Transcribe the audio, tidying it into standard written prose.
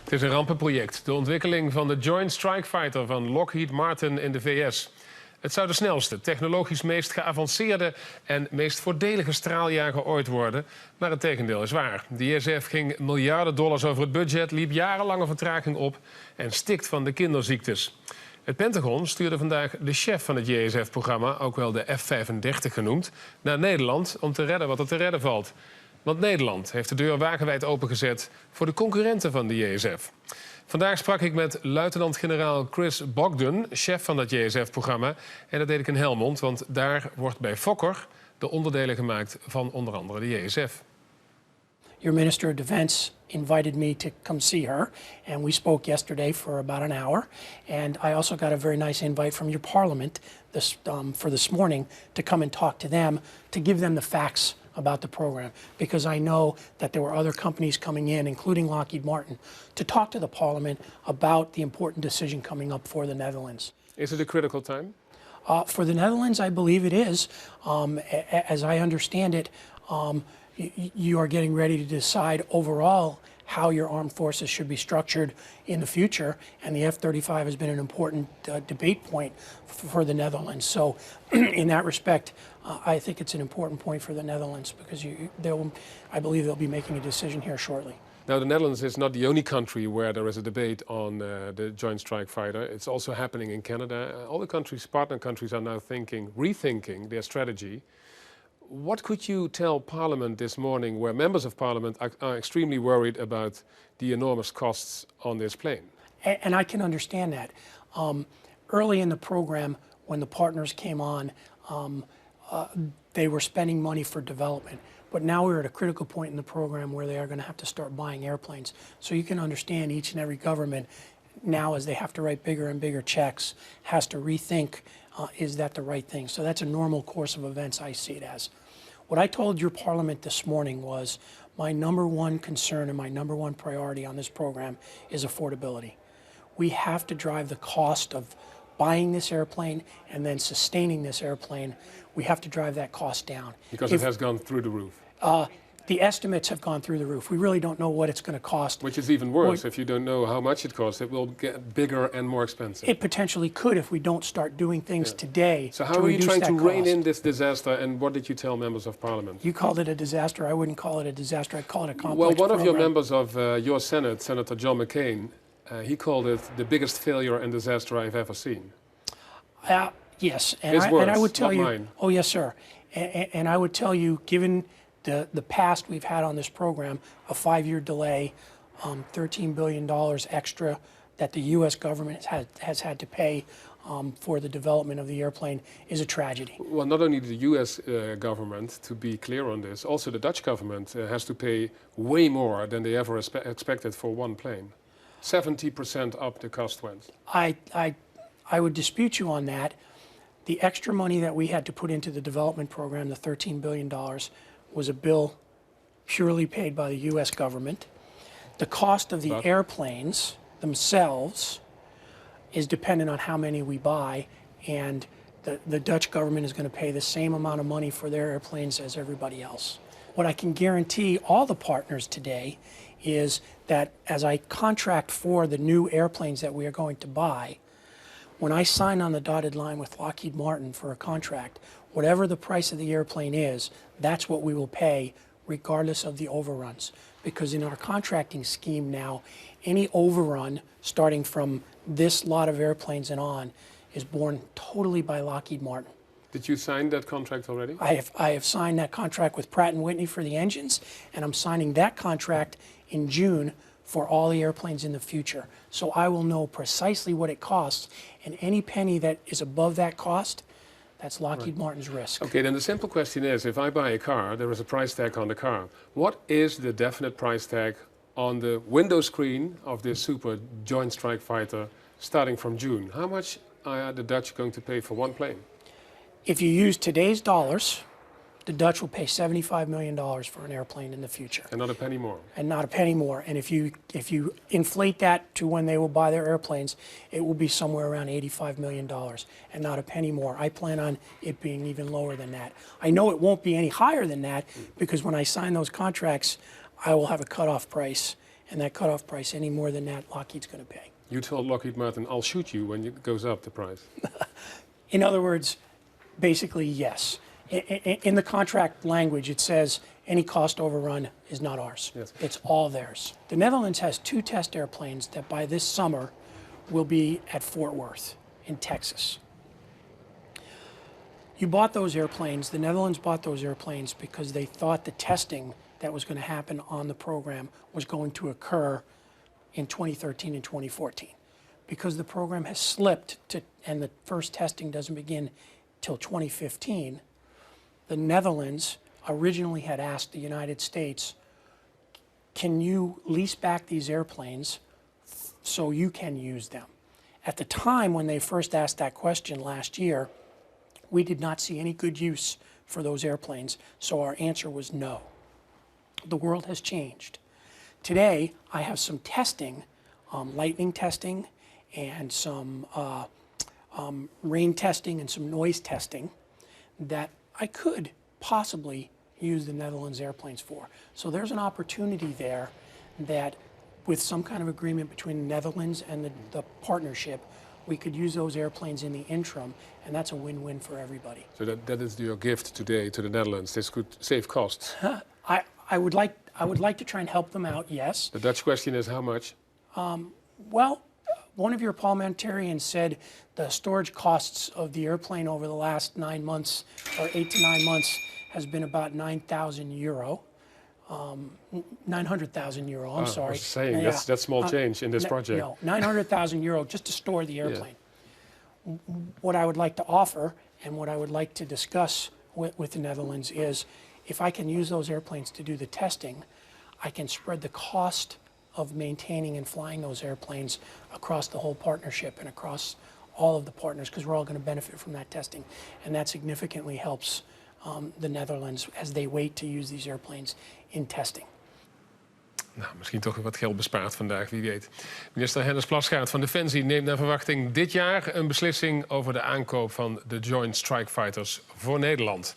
Het is een rampenproject, de ontwikkeling van de Joint Strike Fighter van Lockheed Martin in de VS. Het zou de snelste, technologisch meest geavanceerde en meest voordelige straaljager ooit worden. Maar het tegendeel is waar. De JSF ging miljarden dollars over het budget, liep jarenlange vertraging op en stikt van de kinderziektes. Het Pentagon stuurde vandaag de chef van het JSF-programma, ook wel de F-35 genoemd, naar Nederland om te redden wat er te redden valt. Want Nederland heeft de deur wagenwijd opengezet voor de concurrenten van de JSF. Vandaag sprak ik met luitenant-generaal Chris Bogden, chef van dat JSF-programma. En dat deed ik in Helmond, want daar wordt bij Fokker de onderdelen gemaakt van onder andere de JSF. Your Minister of Defense invited me to come see her, and we spoke yesterday for about an hour. And I also got a very nice invite from your Parliament for this morning to come and talk to them, to give them the facts about the program, because I know that there were other companies coming in, including Lockheed Martin, to talk to the Parliament about the important decision coming up for the Netherlands. Is it a critical time? For the Netherlands, I believe it is. As I understand it, you are getting ready to decide overall how your armed forces should be structured in the future, and the F-35 has been an important debate point for the Netherlands. So in that respect, I think it's an important point for the Netherlands, because I believe they'll be making a decision here shortly. Now, the Netherlands is not the only country where there is a debate on the Joint Strike Fighter. It's also happening in Canada. All the countries, partner countries, are now rethinking their strategy. What could you tell Parliament this morning, where members of Parliament are extremely worried about the enormous costs on this plane? And I can understand that. Early in the program, when the partners came on, they were spending money for development. But now we're at a critical point in the program where they are going to have to start buying airplanes. So you can understand each and every government now, as they have to write bigger and bigger checks, has to rethink, is that the right thing? So that's a normal course of events, I see it as. What I told your Parliament this morning was my number one concern and my number one priority on this program is affordability. We have to drive the cost of buying this airplane and then sustaining this airplane. We have to drive that cost down. Because it has gone through the roof. The estimates have gone through the roof. We really don't know what it's going to cost. Which is even worse. If you don't know how much it costs, it will get bigger and more expensive. It potentially could if we don't start doing things today. So how are you trying to rein in this disaster, and what did you tell members of Parliament? You called it a disaster. I wouldn't call it a disaster. I'd call it a complex Well, one of your program. members of your Senate, Senator John McCain, he called it the biggest failure and disaster I've ever seen. Yes, and I would tell you. Mine. Oh, yes, sir. And I would tell you, given the past we've had on this program, a 5-year delay, $13 billion extra that the U.S. government has had to pay for the development of the airplane is a tragedy. Well, not only the U.S. government, to be clear on this, also the Dutch government has to pay way more than they ever expected for one plane. 70% up the cost went. I would dispute you on that. The extra money that we had to put into the development program, the $13 billion, was a bill purely paid by the U.S. government. The cost of the airplanes themselves is dependent on how many we buy, and the Dutch government is going to pay the same amount of money for their airplanes as everybody else. What I can guarantee all the partners today is that as I contract for the new airplanes that we are going to buy, when I sign on the dotted line with Lockheed Martin for a contract, whatever the price of the airplane is, that's what we will pay regardless of the overruns. Because in our contracting scheme now, any overrun starting from this lot of airplanes and on is borne totally by Lockheed Martin. Did you sign that contract already? I have signed that contract with Pratt & Whitney for the engines, and I'm signing that contract in June for all the airplanes in the future. So I will know precisely what it costs, and any penny that is above that cost, that's Lockheed Martin's risk. Okay, then the simple question is, if I buy a car, there is a price tag on the car. What is the definite price tag on the window screen of this super Joint Strike Fighter starting from June? How much are the Dutch going to pay for one plane? If you use today's dollars, the Dutch will pay $75 million for an airplane in the future. And not a penny more. And not a penny more. And if you inflate that to when they will buy their airplanes, it will be somewhere around $85 million and not a penny more. I plan on it being even lower than that. I know it won't be any higher than that because when I sign those contracts, I will have a cutoff price and that cutoff price, any more than that, Lockheed's going to pay. You told Lockheed Martin, I'll shoot you when it goes up, the price. In other words, basically, yes. In the contract language, it says any cost overrun is not ours. Yes. It's all theirs. The Netherlands has 2 test airplanes that by this summer will be at Fort Worth in Texas. You bought those airplanes, the Netherlands bought those airplanes because they thought the testing that was going to happen on the program was going to occur in 2013 and 2014. Because the program has slipped and the first testing doesn't begin till 2015, the Netherlands originally had asked the United States, can you lease back these airplanes so you can use them? At the time when they first asked that question last year, we did not see any good use for those airplanes, so our answer was no. The world has changed. Today, I have some testing, lightning testing, and some rain testing and some noise testing that I could possibly use the Netherlands airplanes for. So there's an opportunity there that with some kind of agreement between the Netherlands and the partnership, we could use those airplanes in the interim, and that's a win-win for everybody. So that is your gift today to the Netherlands. This could save costs. I would like to try and help them out, yes. The Dutch question is how much? Well, one of your parliamentarians said the storage costs of the airplane over the last 9 months, or 8 to 9 months, has been about €9,000. 900,000 euro, I'm sorry. I was saying, that's small change in this project. No, 900,000 euro just to store the airplane. Yeah. What I would like to offer and what I would like to discuss with the Netherlands is if I can use those airplanes to do the testing, I can spread the cost of maintaining and flying those airplanes across the whole partnership and across all of the partners, because we're all going to benefit from that testing. And that significantly helps the Netherlands as they wait to use these airplanes in testing. Nou, misschien toch weer wat geld bespaard vandaag, wie weet. Minister Hennis Plasgaard van Defensie neemt naar verwachting dit jaar een beslissing over de aankoop van de Joint Strike Fighters voor Nederland.